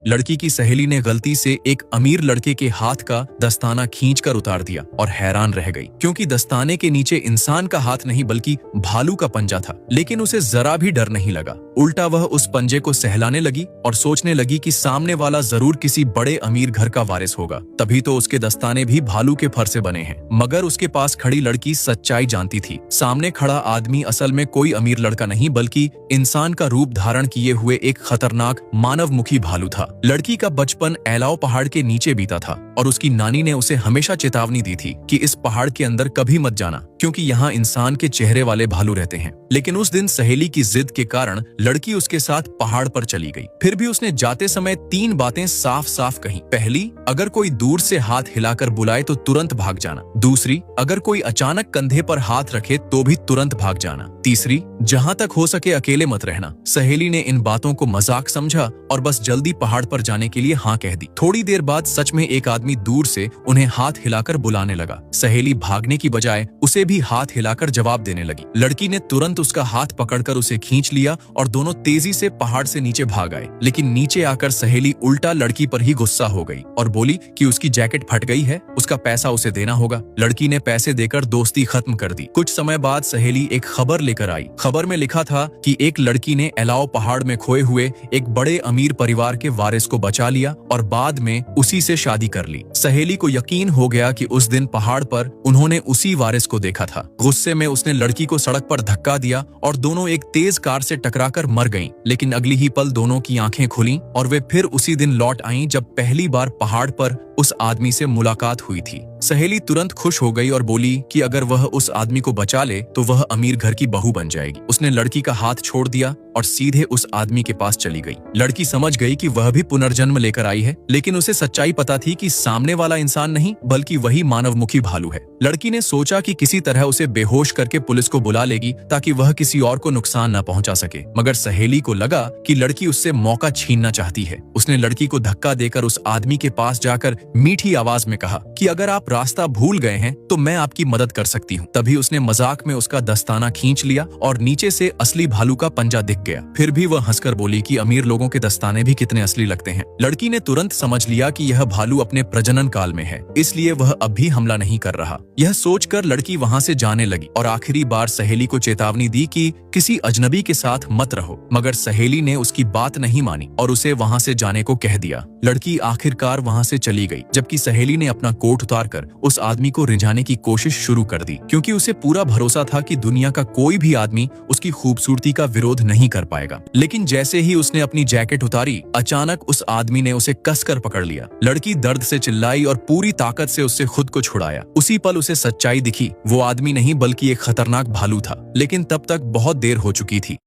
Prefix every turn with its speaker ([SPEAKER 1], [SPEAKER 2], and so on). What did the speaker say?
[SPEAKER 1] लड़की की सहेली ने गलती से एक अमीर लड़के के हाथ का दस्ताना खींचकर उतार दिया और हैरान रह गई, क्योंकि दस्ताने के नीचे इंसान का हाथ नहीं बल्कि भालू का पंजा था। लेकिन उसे जरा भी डर नहीं लगा। उल्टा वह उस पंजे को सहलाने लगी और सोचने लगी कि सामने वाला जरूर किसी बड़े अमीर घर का वारिस होगा, तभी तो उसके दस्ताने भी भालू के फर से बने हैं। मगर उसके पास खड़ी लड़की सच्चाई जानती थी। सामने खड़ा आदमी असल में कोई अमीर लड़का नहीं बल्कि इंसान का रूप धारण किए हुए एक खतरनाक मानवमुखी भालू था। लड़की का बचपन एलाओ पहाड़ के नीचे बीता था और उसकी नानी ने उसे हमेशा चेतावनी दी थी कि इस पहाड़ के अंदर कभी मत जाना, क्योंकि यहाँ इंसान के चेहरे वाले भालू रहते हैं। लेकिन उस दिन सहेली की जिद के कारण लड़की उसके साथ पहाड़ पर चली गई। फिर भी उसने जाते समय 3 बातें साफ साफ कही। पहली, अगर कोई दूर से हाथ हिलाकर बुलाए तो तुरंत भाग जाना। दूसरी, अगर कोई अचानक कंधे पर हाथ रखे तो भी तुरंत भाग जाना। तीसरी, जहां तक हो सके अकेले मत रहना। सहेली ने इन बातों को मजाक समझा और बस जल्दी पहाड़ पर जाने के लिए हाँ कह दी। थोड़ी देर बाद सच में एक आदमी दूर से उन्हें हाथ हिलाकर बुलाने लगा। सहेली भागने की बजाय उसे भी हाथ हिलाकर जवाब देने लगी। लड़की ने तुरंत उसका हाथ पकड़कर उसे खींच लिया और दोनों तेजी से पहाड़ से नीचे भाग आए। लेकिन नीचे आकर सहेली उल्टा लड़की पर ही गुस्सा हो गई और बोली कि उसकी जैकेट फट गई है, उसका पैसा उसे देना होगा। लड़की ने पैसे देकर दोस्ती खत्म कर दी। कुछ समय बाद सहेली एक खबर लेकर आई। खबर में लिखा था कि एक लड़की ने एलाओ पहाड़ में खोए हुए एक बड़े अमीर परिवार के वारिस को बचा लिया और बाद में उसी से शादी कर ली। सहेली को यकीन हो गया कि उस दिन पहाड़ पर उन्होंने उसी वारिस को देखा था। गुस्से में उसने लड़की को सड़क पर धक्का दिया और दोनों एक तेज कार से टकराकर मर गईं। लेकिन अगली ही पल दोनों की आंखें खुलीं और वे फिर उसी दिन लौट आईं जब पहली बार पहाड़ पर उस आदमी से मुलाकात हुई थी। सहेली तुरंत खुश हो गई और बोली कि अगर वह उस आदमी को बचा ले तो वह अमीर घर की बहू बन जाएगी। उसने लड़की का हाथ छोड़ दिया और सीधे उस आदमी के पास चली गई। लड़की समझ गई कि वह भी पुनर्जन्म लेकर आई है, लेकिन उसे सच्चाई पता थी कि सामने वाला इंसान नहीं बल्कि वही मानवमुखी भालू है। लड़की ने सोचा कि किसी तरह उसे बेहोश करके पुलिस को बुला लेगी ताकि वह किसी और को नुकसान न पहुंचा सके। मगर सहेली को लगा कि लड़की उससे मौका छीनना चाहती है। उसने लड़की को धक्का देकर उस आदमी के पास जाकर मीठी आवाज में कहा कि अगर आप रास्ता भूल गए हैं तो मैं आपकी मदद कर सकती हूँ। तभी उसने मजाक में उसका दस्ताना खींच लिया और नीचे से असली भालू का पंजा दिख गया। फिर भी वह हंसकर बोली कि अमीर लोगों के दस्ताने भी कितने असली लगते हैं। लड़की ने तुरंत समझ लिया कि यह भालू अपने प्रजनन काल में है, इसलिए वह अब भी हमला नहीं कर रहा। यह सोचकर लड़की वहां से जाने लगी और आखिरी बार सहेली को चेतावनी दी कि किसी अजनबी के साथ मत रहो। मगर सहेली ने उसकी बात नहीं मानी और उसे वहां से जाने को कह दिया। लड़की आखिरकार वहां से चली गई, जबकि सहेली ने अपना कोट उतारकर उस आदमी को रिझाने की कोशिश शुरू कर दी, क्योंकि उसे पूरा भरोसा था कि दुनिया का कोई भी आदमी उसकी खूबसूरती का विरोध नहीं कर पाएगा। लेकिन जैसे ही उसने अपनी जैकेट उतारी, अचानक उस आदमी ने उसे कसकर पकड़ लिया। लड़की दर्द से चिल्लाई और पूरी ताकत से उससे खुद को छुड़ाया। उसी पल उसे सच्चाई दिखी, वो आदमी नहीं बल्कि एक खतरनाक भालू था। लेकिन तब तक बहुत देर हो चुकी थी।